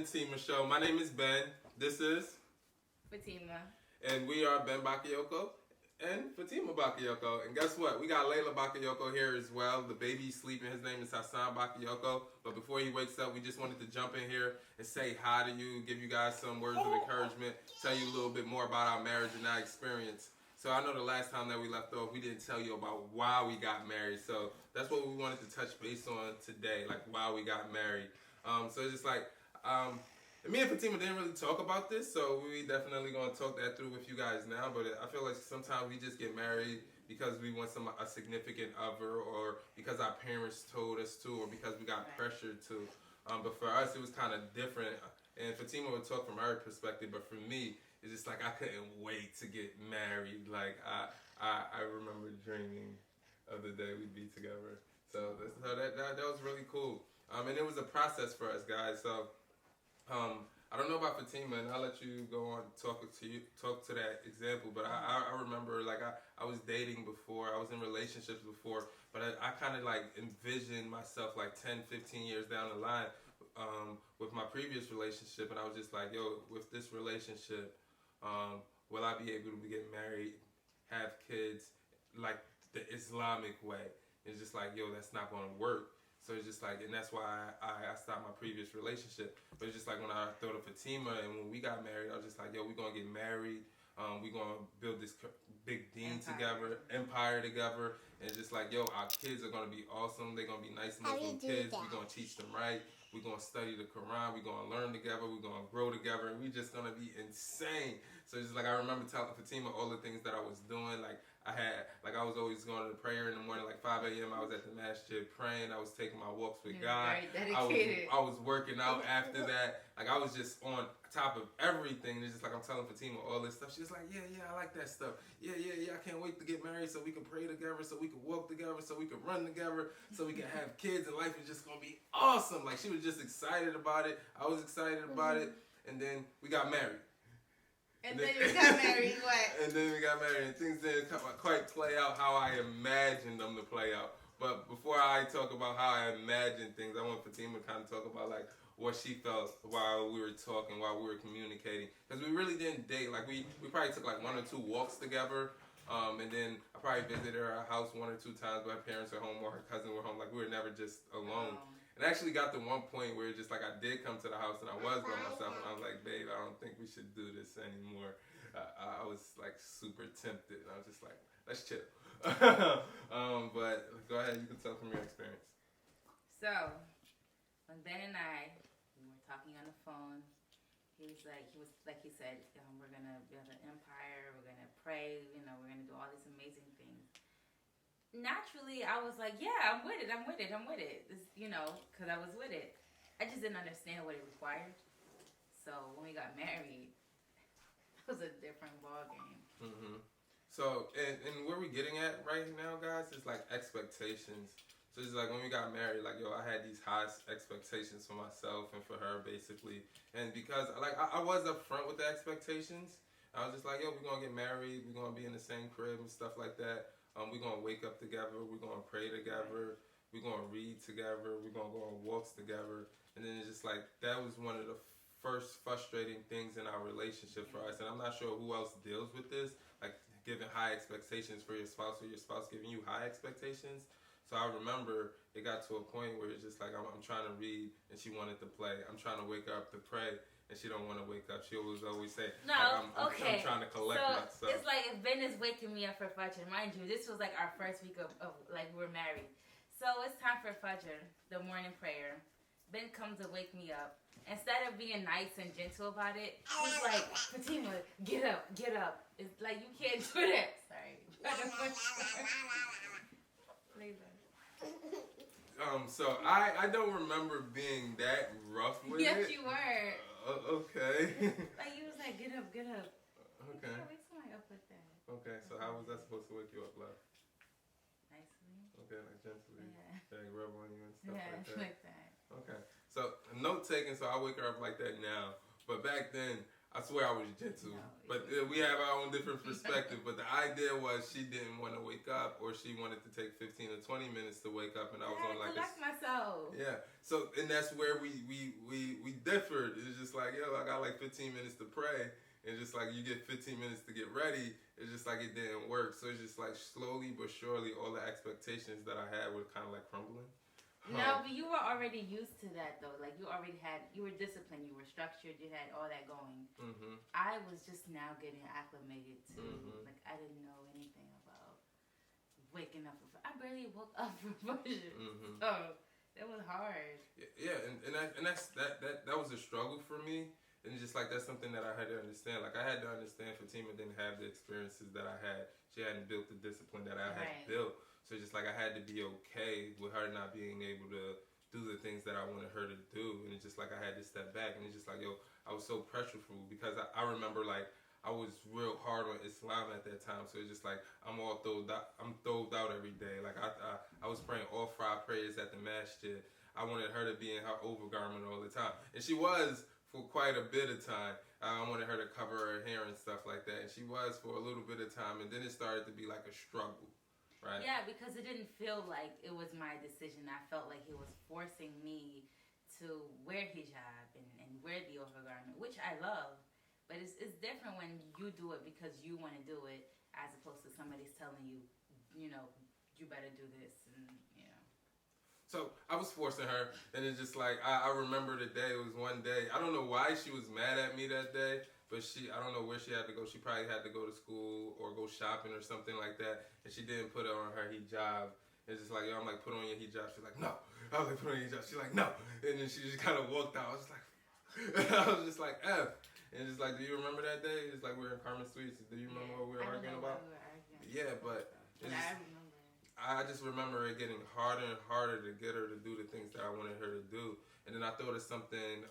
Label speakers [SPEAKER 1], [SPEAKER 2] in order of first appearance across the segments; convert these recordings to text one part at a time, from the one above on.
[SPEAKER 1] and Tima show. My name is Ben. This is
[SPEAKER 2] Fatima.
[SPEAKER 1] And we are Ben Bakayoko and Fatima Bakayoko. And guess what? We got Layla Bakayoko here as well. The baby's sleeping. His name is Hassan Bakayoko. But before he wakes up, we just wanted to jump in here and say hi to you, give you guys some words of encouragement, tell you a little bit more about our marriage and our experience. So I know the last time that we left off, we didn't tell you about why we got married. So that's what we wanted to touch base on today, like why we got married. So it's just like, me and Fatima didn't really talk about this, so we definitely going to talk that through with you guys now. But I feel like sometimes we just get married because we want a significant other, or because our parents told us to, or because we got pressured to. But for us, it was kind of different. And Fatima would talk from her perspective, but for me, it's just like I couldn't wait to get married. Like I remember dreaming of the day we'd be together. So that was really cool. And it was a process for us, guys. So I don't know about Fatima, and I'll let you go on talk to that example. But I remember, like, I was dating before, I was in relationships before, but I kind of like envisioned myself like 10, 15 years down the line with my previous relationship, and I was just like, yo, with this relationship, will I be able to get married, have kids, like the Islamic way? It's just like, yo, that's not going to work. So it's just like, and that's why I stopped my previous relationship. But it's just like when I thought of Fatima and when we got married, I was just like, yo, we're going to get married. We're going to build this big empire together. And it's just like, yo, our kids are going to be awesome. They're going to be nice Muslim kids. We're going to teach them right. We're going to study the Quran. We're going to learn together. We're going to grow together. And we're just going to be insane. So it's just like, I remember telling Fatima all the things that I was doing. Like, I was always going to the prayer in the morning, like 5 a.m. I was at the masjid praying. I was taking my walks with God.
[SPEAKER 2] Very dedicated.
[SPEAKER 1] I was working out after that. Like, I was just on top of everything. It's just like I'm telling Fatima all this stuff. She's like, yeah, I like that stuff. Yeah, I can't wait to get married so we can pray together, so we can walk together, so we can run together, so we can have kids, and life is just going to be awesome. Like, she was just excited about it. I was excited about it. And then we got married.
[SPEAKER 2] And then we got married, what?
[SPEAKER 1] And then we got married, and things didn't quite play out how I imagined them to play out. But before I talk about how I imagined things, I want Fatima to kind of talk about like what she felt while we were talking, while we were communicating. Because we really didn't date. Like we probably took like 1 or 2 walks together. And then I probably visited her house 1 or 2 times, but her parents were home or her cousin were home. Like we were never just alone. And I actually got to one point where just like I did come to the house and I was by myself, and I was like, babe, I don't think we should do this anymore. I was like super tempted, and I was just like, let's chill. But go ahead, you can tell from your experience.
[SPEAKER 2] So, when Ben and I were talking on the phone, he said, we're gonna build an empire, we're gonna pray, we're gonna do all these amazing things. Naturally, I was like, yeah, I'm with it. This, because I was with it. I just didn't understand what it required. So when we got married, it was a different ballgame.
[SPEAKER 1] Mm-hmm. So, and where we're getting at right now, guys, is like expectations. So it's like when we got married, like, yo, I had these high expectations for myself and for her, basically. And because, like, I was up front with the expectations. I was just like, yo, we're going to get married. We're going to be in the same crib and stuff like that. We're going to wake up together. We're going to pray together. We're going to read together. We're going to go on walks together. And then it's just like, that was one of the first frustrating things in our relationship for us. And I'm not sure who else deals with this, like giving high expectations for your spouse, or your spouse giving you high expectations. So I remember it got to a point where it's just like, I'm trying to read and she wanted to play. I'm trying to wake her up to pray and she don't want to wake up. She always say,
[SPEAKER 2] no,
[SPEAKER 1] like, I'm trying to collect myself.
[SPEAKER 2] It's like if Ben is waking me up for Fajr. Mind you, this was like our first week of like we're married. So it's time for Fajr, the morning prayer. Ben comes to wake me up. Instead of being nice and gentle about it, he's like, Fatima, get up. It's like, you can't do that. Sorry.
[SPEAKER 1] So I don't remember being that rough with it.
[SPEAKER 2] Yes, you were.
[SPEAKER 1] Okay.
[SPEAKER 2] Like, you was like, get up.
[SPEAKER 1] Okay.
[SPEAKER 2] You can't wake somebody up like that.
[SPEAKER 1] Okay, so how was I supposed to wake you up, love?
[SPEAKER 2] Nicely.
[SPEAKER 1] Okay, like gently.
[SPEAKER 2] Yeah.
[SPEAKER 1] Like rub on you and stuff
[SPEAKER 2] like that.
[SPEAKER 1] Okay. So note taken, so I wake her up like that now. But back then, I swear I was gentle,
[SPEAKER 2] No,
[SPEAKER 1] but we have our own different perspective. But the idea was she didn't want to wake up, or she wanted to take 15 or 20 minutes to wake up, and I was on like
[SPEAKER 2] collect myself.
[SPEAKER 1] Yeah. So and that's where we differed. It's just like, yo, I got like 15 minutes to pray, and just like you get 15 minutes to get ready. It's just like it didn't work. So it's just like slowly but surely, all the expectations that I had were kind of like crumbling.
[SPEAKER 2] No, but you were already used to that though. Like you were disciplined, you were structured, you had all that going.
[SPEAKER 1] Mm-hmm.
[SPEAKER 2] I was just now getting acclimated to,
[SPEAKER 1] Mm-hmm.
[SPEAKER 2] like I didn't know anything about waking up. I barely woke up for worship, so it was hard.
[SPEAKER 1] Yeah, and that was a struggle for me. And just like that's something that I had to understand. Like I had to understand Fatima didn't have the experiences that I had. She hadn't built the discipline that I had built. So just like I had to be okay with her not being able to do the things that I wanted her to do, and it's just like I had to step back, and it's just like, yo, I was so pressureful because I remember like I was real hard on Islam at that time, so it's just like I'm throwed out every day. Like I was praying all 5 prayers at the masjid. I wanted her to be in her overgarment all the time, and she was for quite a bit of time. I wanted her to cover her hair and stuff like that, and she was for a little bit of time, and then it started to be like a struggle. Right.
[SPEAKER 2] Yeah, because it didn't feel like it was my decision. I felt like he was forcing me to wear hijab and wear the overgarment, which I love. But it's different when you do it because you want to do it, as opposed to somebody's telling you, you know, you better do this, and you know.
[SPEAKER 1] So I was forcing her, and it's just like I remember the day. It was one day. I don't know why she was mad at me that day. But I don't know where she had to go. She probably had to go to school or go shopping or something like that. And she didn't put it on her hijab. It's just like, yo, I'm like, put on your hijab. She's like, no. I was like, put on your hijab. She's like, no. And then she just kind of walked out. I was just like, I was just like, F. And it's like, do you remember that day? It's like we were in Carmen Suites. Do you remember what we were arguing about? Yeah, but I just remember it getting harder and harder to get her to do the things that I wanted her to do. And then I thought of something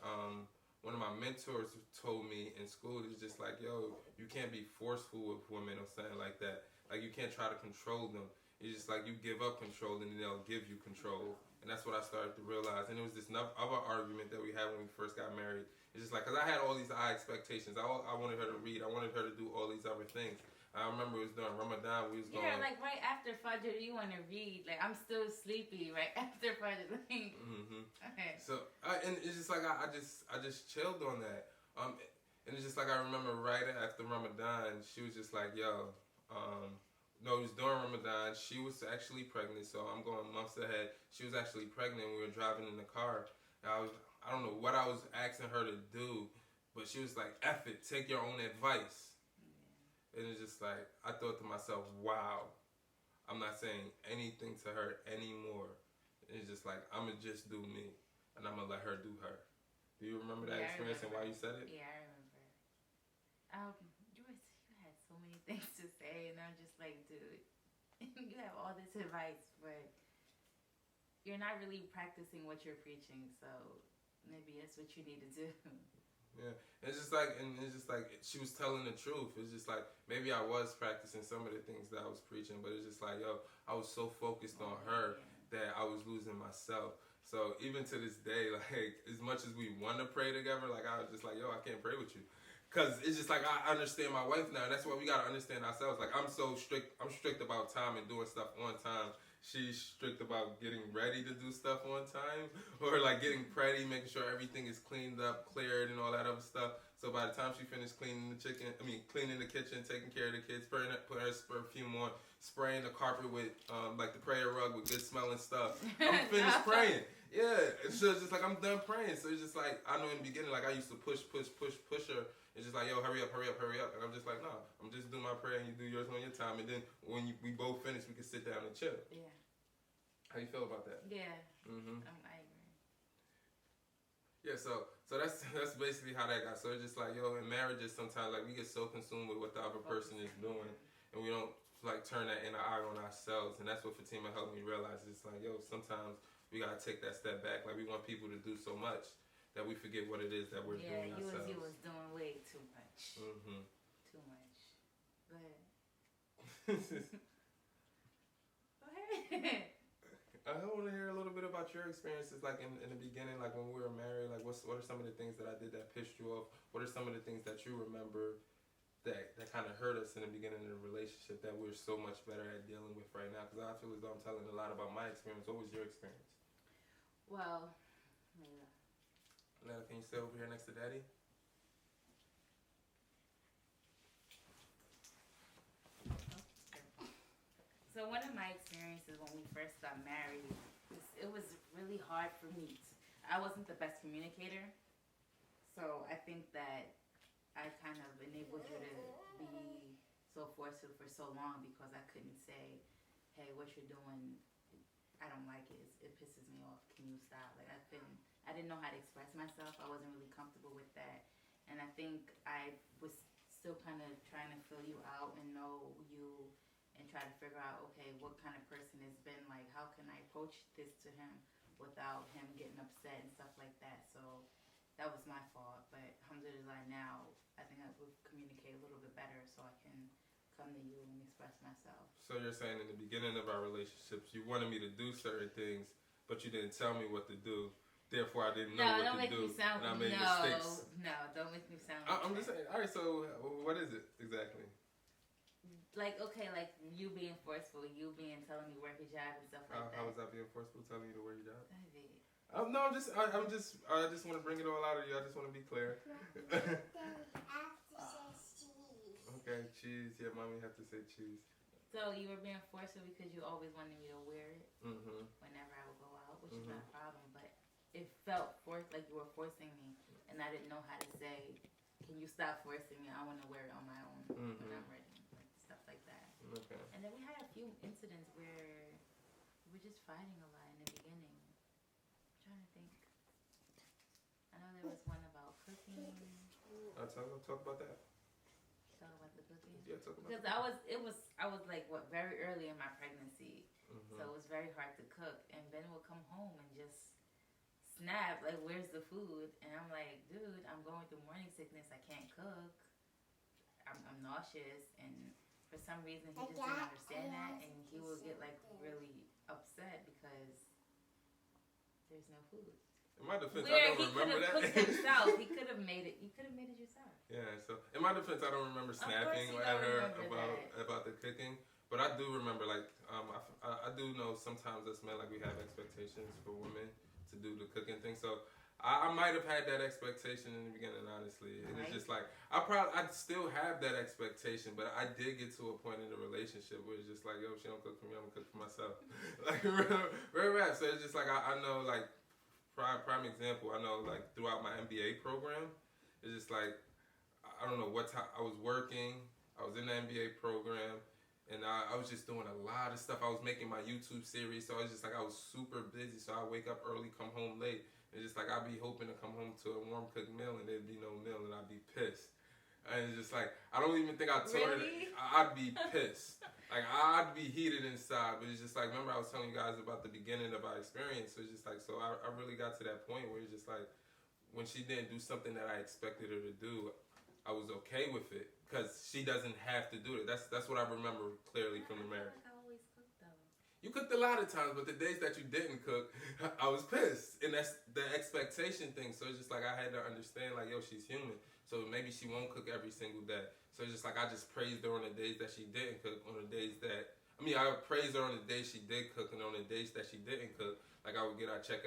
[SPEAKER 1] one of my mentors told me in school. Is just like, yo, you can't be forceful with women or something like that. Like you can't try to control them. It's just like you give up control and then they'll give you control. And that's what I started to realize. And it was this other argument that we had when we first got married. It's just like, because I had all these high expectations. I wanted her to read. I wanted her to do all these other things. I remember it was during Ramadan. We was going.
[SPEAKER 2] Yeah, like right after Fajr, you want to read. Like I'm still sleepy right after Fajr. Okay.
[SPEAKER 1] So and it's just like I just chilled on that. And it's just like I remember right after Ramadan, she was just like, yo, no, it was during Ramadan. She was actually pregnant, so I'm going months ahead. She was actually pregnant. We were driving in the car. And I don't know what I was asking her to do, but she was like, F it, take your own advice. And it's just like, I thought to myself, wow, I'm not saying anything to her anymore. It's just like, I'm going to just do me, and I'm going to let her do her. Do you remember that experience and why you said it?
[SPEAKER 2] Yeah, I remember. You had so many things to say, and I'm just like, dude, you have all this advice, but you're not really practicing what you're preaching, so maybe that's what you need to do.
[SPEAKER 1] Yeah, it's just like she was telling the truth. It's just like maybe I was practicing some of the things that I was preaching, but it's just like, yo, I was so focused on her that I was losing myself. So even to this day, like as much as we want to pray together, like I was just like, yo, I can't pray with you, cause it's just like I understand my wife now. And that's why we gotta understand ourselves. Like I'm so strict. I'm strict about time and doing stuff on time. She's strict about getting ready to do stuff on time, or like getting pretty, making sure everything is cleaned up, cleared, and all that other stuff. So by the time she finished cleaning the kitchen, taking care of the kids, putting her perfume on, spraying the carpet with like the prayer rug with good smelling stuff, I'm finished praying. Yeah, so it's just like I'm done praying. So it's just like I know in the beginning, like I used to push her. It's just like, yo, hurry up. And I'm just like, no, I'm just doing my prayer and you do yours on your time. And then when we both finish, we can sit down and chill.
[SPEAKER 2] Yeah.
[SPEAKER 1] How you feel about that?
[SPEAKER 2] Yeah.
[SPEAKER 1] Mm-hmm.
[SPEAKER 2] I agree.
[SPEAKER 1] Yeah, so that's basically how that got. So it's just like, yo, in marriages sometimes, like, we get so consumed with what the other person is doing, and we don't, like, turn that inner eye on ourselves. And that's what Fatima helped me realize. It's like, yo, sometimes we got to take that step back. Like, we want people to do so much that we forget what it is that we're doing ourselves.
[SPEAKER 2] Yeah, you was doing way too much.
[SPEAKER 1] Mm-hmm.
[SPEAKER 2] Too much. Go ahead. Go ahead.
[SPEAKER 1] I want to hear a little bit about about your experiences, like in the beginning, like when we were married. Like, what are some of the things that I did that pissed you off? What are some of the things that you remember that kind of hurt us in the beginning of the relationship that we're so much better at dealing with right now? Because I feel as though I'm telling a lot about my experience. What was your experience?
[SPEAKER 2] Well,
[SPEAKER 1] Layla, can you sit over here next to Daddy?
[SPEAKER 2] so one of my experiences when we first got married, it was really hard for me. I wasn't the best communicator, so I think that I kind of enabled you to be so forceful for so long because I couldn't say, "Hey, what you're doing, I don't like it. It pisses me off. Can you stop?" Like I didn't know how to express myself. I wasn't really comfortable with that, and I think I was still kind of trying to fill you out and know you, and try to figure out, okay, what kind of person has been like. How can I approach this to him without him getting upset and stuff like that? So that was my fault, but alhamdulillah now I think I would communicate a little bit better so I can come to you and express myself.
[SPEAKER 1] So you're saying in the beginning of our relationships, you wanted me to do certain things, but you didn't tell me what to do. Therefore, I didn't know what to do, and I made mistakes.
[SPEAKER 2] No, don't make me sound.
[SPEAKER 1] I'm just saying. All right, so what is it exactly?
[SPEAKER 2] Like, okay, like you being forceful, you telling me work your job and stuff like that.
[SPEAKER 1] How was I being forceful, telling you to work your job?
[SPEAKER 2] No,
[SPEAKER 1] I just want to bring it all out of you. I just want to be clear. Okay, cheese. Yeah, mommy have to say cheese.
[SPEAKER 2] So you were being forceful because you always wanted me to wear it whenever I would go out, which is not a problem. But it felt forced, like you were forcing me, and I didn't know how to say, "Can you stop forcing me? I want to wear it on my own when I'm ready," like stuff like that.
[SPEAKER 1] Okay.
[SPEAKER 2] And then we had a few incidents where we were just fighting a lot in the beginning. I'm trying to think. I know there was one about cooking.
[SPEAKER 1] Talk about that.
[SPEAKER 2] Talk about the cooking.
[SPEAKER 1] Yeah, talk about.
[SPEAKER 2] Because I was like very early in my pregnancy, so it was very hard to cook. And Ben would come home and just snap, like, "Where's the food?" And I'm like, "Dude, I'm going through morning sickness. I can't cook. I'm nauseous." And for some reason, he just didn't understand that, and he would get like really upset because there's no food.
[SPEAKER 1] In my defense,
[SPEAKER 2] Where
[SPEAKER 1] I don't remember that.
[SPEAKER 2] He could have cooked himself. He could have made it. You could have made it yourself.
[SPEAKER 1] Yeah. So in my defense, I don't remember snapping at her about the cooking, but I do remember, like, I do know sometimes us men, like, we have expectations for women to do the cooking thing. So I might have had that expectation in the beginning, honestly. And it's just like I still have that expectation, but I did get to a point in the relationship where it's just like, yo, if she don't cook for me, I'm gonna cook for myself. Like, real rap. So it's just like I know, like, prime example. I know, like, throughout my MBA program, it's just like I don't know what time I was working. I was in the MBA program. And I was just doing a lot of stuff. I was making my YouTube series, so I was just like, I was super busy. So I wake up early, come home late. It's just like I'd be hoping to come home to a warm cooked meal, and there'd be no meal, and I'd be pissed. And it's just like I don't even think I told her. I'd be pissed. Like I'd be heated inside. But it's just like, remember I was telling you guys about the beginning of our experience. So it's just like, so I really got to that point where it's just like when she didn't do something that I expected her to do, I was okay with it. Because she doesn't have to do it. That's what I remember clearly from the marriage.
[SPEAKER 2] I always cook though.
[SPEAKER 1] You cooked a lot of times, but the days that you didn't cook, I was pissed. And that's the expectation thing. So it's just like I had to understand, like, yo, she's human. So maybe she won't cook every single day. So it's just like I just praised her on the days that she didn't cook, on the days that... I praised her on the days she did cook, and on the days that she didn't cook, like I would get our check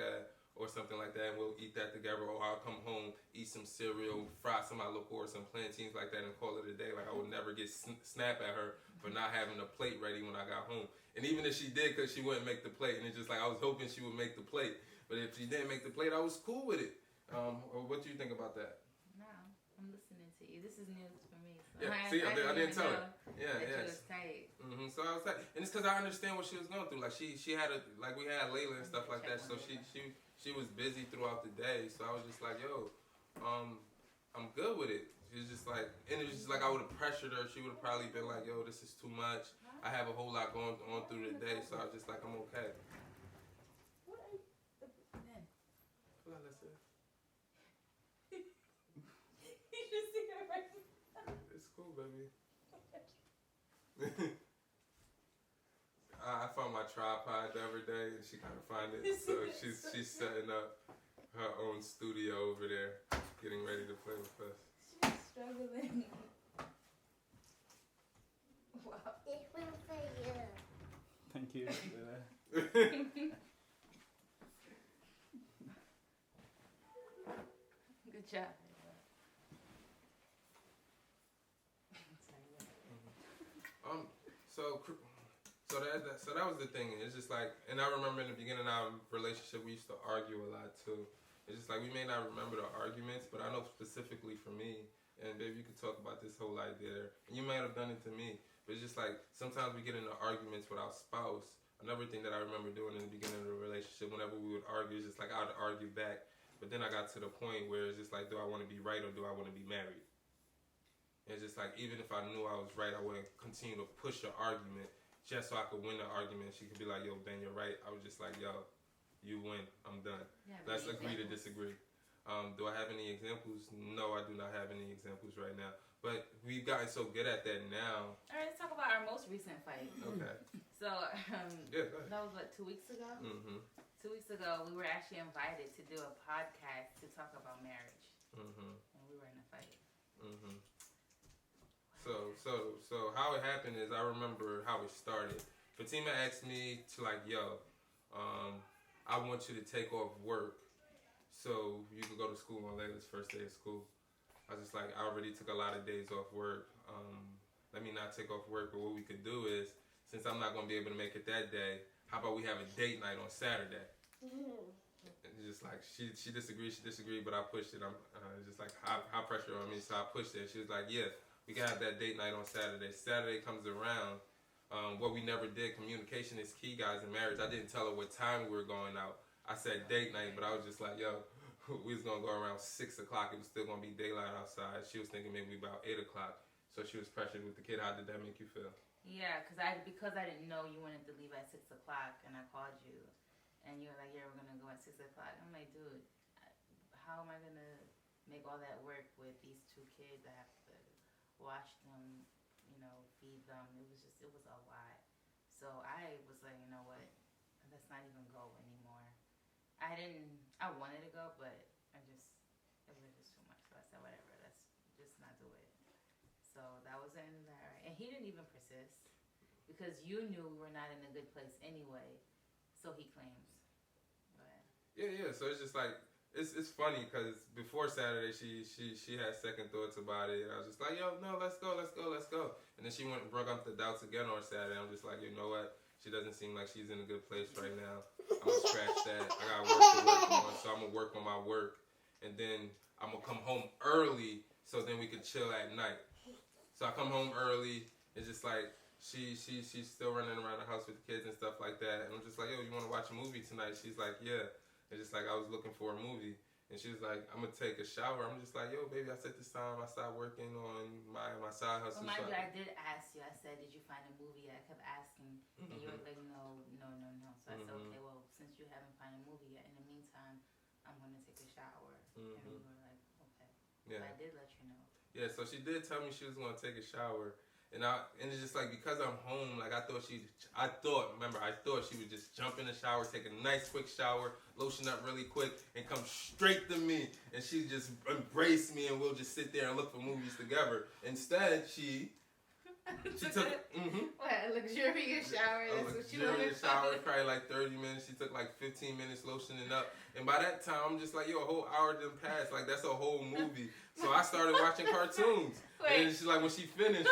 [SPEAKER 1] or something like that, and we'll eat that together, or I'll come home, eat some cereal, fry some loco or some plantains like that, and call it a day. Like I would never get snap at her for not having a plate ready when I got home. And even if she did, because she wouldn't make the plate, and it's just like I was hoping she would make the plate. But if she didn't make the plate, I was cool with it. Or what do you think about that?
[SPEAKER 2] No, I'm listening to you. This is news for me. So
[SPEAKER 1] Yeah, I didn't tell her. Yeah,
[SPEAKER 2] that you was tight.
[SPEAKER 1] So I was tight, and it's because I understand what she was going through. Like she had we had Layla and stuff like that, so she was busy throughout the day. So I was just like, yo, I'm good with it. She was just like, and it was just like I would have pressured her. She would have probably been like, yo, this is too much. I have a whole lot going on through the day, so I was just like, I'm okay.
[SPEAKER 2] What are you? Ben.
[SPEAKER 1] Well, that's it.
[SPEAKER 2] You should see her right now.
[SPEAKER 1] It's cool, baby. I found my tripod the other day, and she couldn't find it. So she's setting up her own studio over there, getting ready to play with us.
[SPEAKER 2] She's struggling. Wow.
[SPEAKER 3] This one for you.
[SPEAKER 4] Thank you.
[SPEAKER 2] Good job.
[SPEAKER 1] So that was the thing. It's just like, and I remember in the beginning of our relationship, we used to argue a lot too. It's just like we may not remember the arguments, but I know specifically for me, and baby, you could talk about this whole idea, and you might have done it to me. But it's just like sometimes we get into arguments with our spouse. Another thing that I remember doing in the beginning of the relationship, whenever we would argue, is just like I would argue back. But then I got to the point where it's just like, do I want to be right or do I want to be married? It's just like, even if I knew I was right, I wouldn't continue to push an argument just so I could win the argument. She could be like, yo, Ben, you're right. I was just like, yo, you win. I'm done.
[SPEAKER 2] Yeah,
[SPEAKER 1] Let's agree to disagree. Do I have any examples? No, I do not have any examples right now. But we've gotten so good at that now.
[SPEAKER 2] All right, let's talk about our most recent fight.
[SPEAKER 1] Okay.
[SPEAKER 2] So,
[SPEAKER 1] Yeah, go ahead.
[SPEAKER 2] that was what, 2 weeks ago?
[SPEAKER 1] Mm-hmm.
[SPEAKER 2] 2 weeks ago, we were actually invited to do a podcast to talk about marriage.
[SPEAKER 1] Mm-hmm.
[SPEAKER 2] And we were in a fight.
[SPEAKER 1] Mm-hmm. So how it happened is I remember how it started. Fatima asked me to like, yo, I want you to take off work so you could go to school on Layla's first day of school. I was just like, I already took a lot of days off work. Let me not take off work, but what we could do is, since I'm not going to be able to make it that day, how about we have a date night on Saturday? It's just like, she disagreed, but I pushed it. It's just like high pressure on me, so I pushed it. She was like, yeah, we can have that date night on Saturday. Saturday comes around. What we never did, communication is key, guys, in marriage. I didn't tell her what time we were going out. I said date night, but I was just like, yo, we was going to go around 6 o'clock. It was still going to be daylight outside. She was thinking maybe about 8 o'clock. So she was pressured with the kid. How did that make you feel?
[SPEAKER 2] Yeah, because I didn't know you wanted to leave at 6 o'clock, and I called you, and you were like, yeah, we're going to go at 6 o'clock. I'm like, dude, how am I going to make all that work with these 2 kids? I have to wash them, feed them. It was a lot. So I was like, you know what? Let's not even go anymore. I wanted to go, but it was just too much. So I said, whatever, let's just not do it. So that was the end of that. Right? And he didn't even persist because you knew we were not in a good place anyway. So he claims. But
[SPEAKER 1] Yeah. So it's just like, it's funny because before Saturday she had second thoughts about it. I was just like, yo, no, let's go. And then she went and brought up the doubts again on Saturday. I'm just like, you know what? She doesn't seem like she's in a good place right now. I'm gonna scratch that. I got work to work on, so I'm gonna work on my work, and then I'm gonna come home early so then we could chill at night. So I come home early. It's just like she's still running around the house with the kids and stuff like that. And I'm just like, yo, you want to watch a movie tonight? She's like, yeah. It's just like I was looking for a movie. And she was like, I'm going to take a shower. I'm just like, yo, baby, I said this time I started working on my side hustle.
[SPEAKER 2] Well, mind you, I did ask you. I said, did you find a movie? I kept asking. And you were like, no. So I said, okay, well, since you haven't found a movie yet, in the meantime, I'm going to take a shower. And you were like, okay.
[SPEAKER 1] Yeah.
[SPEAKER 2] But I did let you know.
[SPEAKER 1] Yeah, so she did tell me she was going to take a shower. And it's just like, because I'm home, like I thought she would just jump in the shower, take a nice quick shower, lotion up really quick, and come straight to me. And she just embrace me and we'll just sit there and look for movies together. Instead, she took
[SPEAKER 2] what, a luxurious shower?
[SPEAKER 1] A luxurious shower, probably like 30 minutes. She took like 15 minutes lotioning up. And by that time, I'm just like, yo, a whole hour done passed. Like, that's a whole movie. So I started watching cartoons. And she's like, when she finished,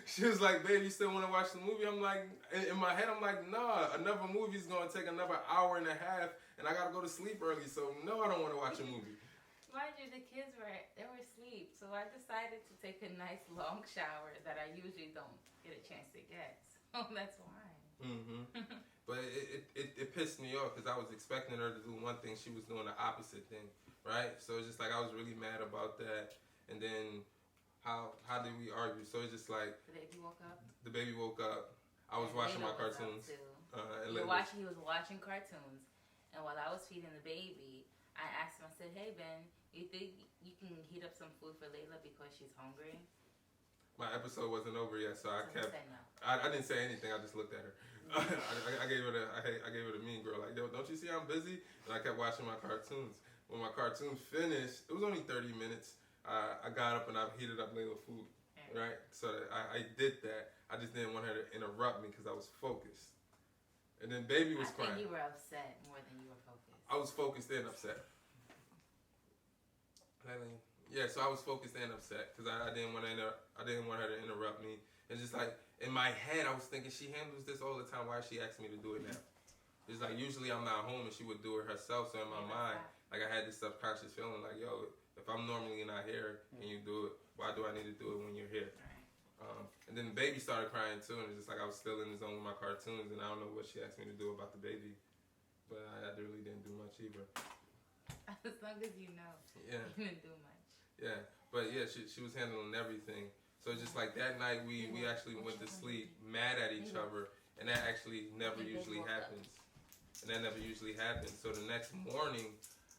[SPEAKER 1] she was like, babe, you still want to watch the movie? I'm like, in my head, I'm like, nah, another movie's going to take another hour and a half, and I got to go to sleep early. So, no, I don't want to watch a movie.
[SPEAKER 2] Mind you, the kids were asleep, so I decided to take a nice long shower that I usually don't get a chance to get. So that's why.
[SPEAKER 1] But it pissed me off because I was expecting her to do one thing. She was doing the opposite thing, right? So it's just like I was really mad about that. And then how did we argue? So it's just like
[SPEAKER 2] the baby woke up.
[SPEAKER 1] The baby woke up. I was watching my cartoons.
[SPEAKER 2] He was watching cartoons, and while I was feeding the baby, I asked him. I said, "Hey Ben, you think you can heat up some food for Layla because she's hungry?"
[SPEAKER 1] my episode wasn't over yet, so I kept.
[SPEAKER 2] Said no.
[SPEAKER 1] I didn't say anything. I just looked at her. I gave it a mean girl. Like, yo, don't you see I'm busy? And I kept watching my cartoons. When my cartoons finished, it was only 30 minutes. I got up and I heated up Layla food. Right? So I did that. I just didn't want her to interrupt me because I was focused. And then baby was crying.
[SPEAKER 2] I think you were upset more than you were focused.
[SPEAKER 1] I was focused and upset. Yeah, so I was focused and upset because I didn't want her to interrupt me. And just like in my head, I was thinking she handles this all the time. Why is she asking me to do it now? It's like usually I'm not home and she would do it herself. So in my mind, like I had this subconscious feeling like, yo, if I'm normally not here and you do it, why do I need to do it when you're here? And then the baby started crying too, and it's just like I was still in the zone with my cartoons, and I don't know what she asked me to do about the baby, but I really didn't do much either.
[SPEAKER 2] As long as you know,
[SPEAKER 1] yeah,
[SPEAKER 2] you didn't do much.
[SPEAKER 1] Yeah, but yeah, she was handling everything. So just like that night, we actually went to sleep mad at each other, and that actually never usually happens. And that never usually happens. So the next morning,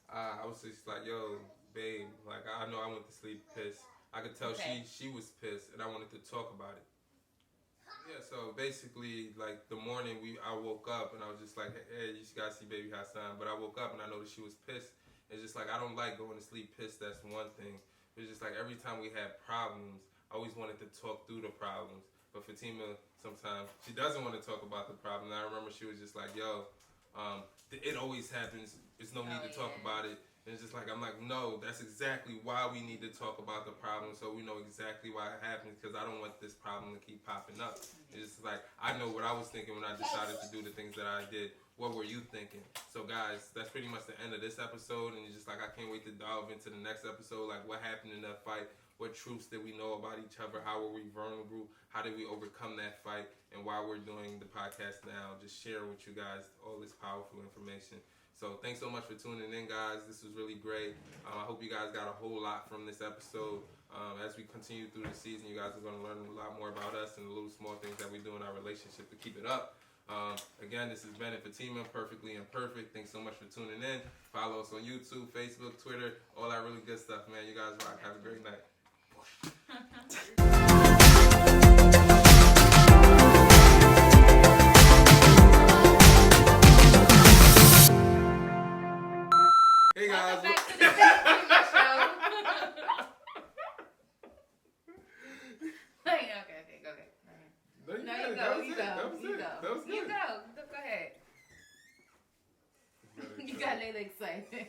[SPEAKER 1] I was just like, yo, babe, like I know I went to sleep pissed. I could tell she was pissed, and I wanted to talk about it. Yeah, so basically, like the morning I woke up, and I was just like, hey, you guys see baby Hassan. But I woke up, and I noticed she was pissed. It's just like I don't like going to sleep pissed. That's one thing. It's just like every time we had problems, I always wanted to talk through the problems. But Fatima, sometimes she doesn't want to talk about the problem. And I remember she was just like, yo, it always happens. There's no need to talk about it. And it's just like, I'm like, no, that's exactly why we need to talk about the problem so we know exactly why it happens because I don't want this problem to keep popping up. It's just like, I know what I was thinking when I decided to do the things that I did. What were you thinking? So guys, that's pretty much the end of this episode, and it's just like I can't wait to dive into the next episode, like what happened in that fight, what truths did we know about each other, how were we vulnerable, how did we overcome that fight, and why we're doing the podcast now, just sharing with you guys all this powerful information. So thanks so much for tuning in, guys. This was really great. I hope you guys got a whole lot from this episode. As we continue through the season, you guys are going to learn a lot more about us and the little small things that we do in our relationship to keep it up. Again, this is Ben and Tima, Perfectly Imperfect. Thanks so much for tuning in. Follow us on YouTube, Facebook, Twitter, all that really good stuff, man. You guys rock. Have a great night. Hey guys.
[SPEAKER 2] Welcome back to the Ben and Tima show. Okay, go ahead. No, you go. Go ahead. You got Layla excited.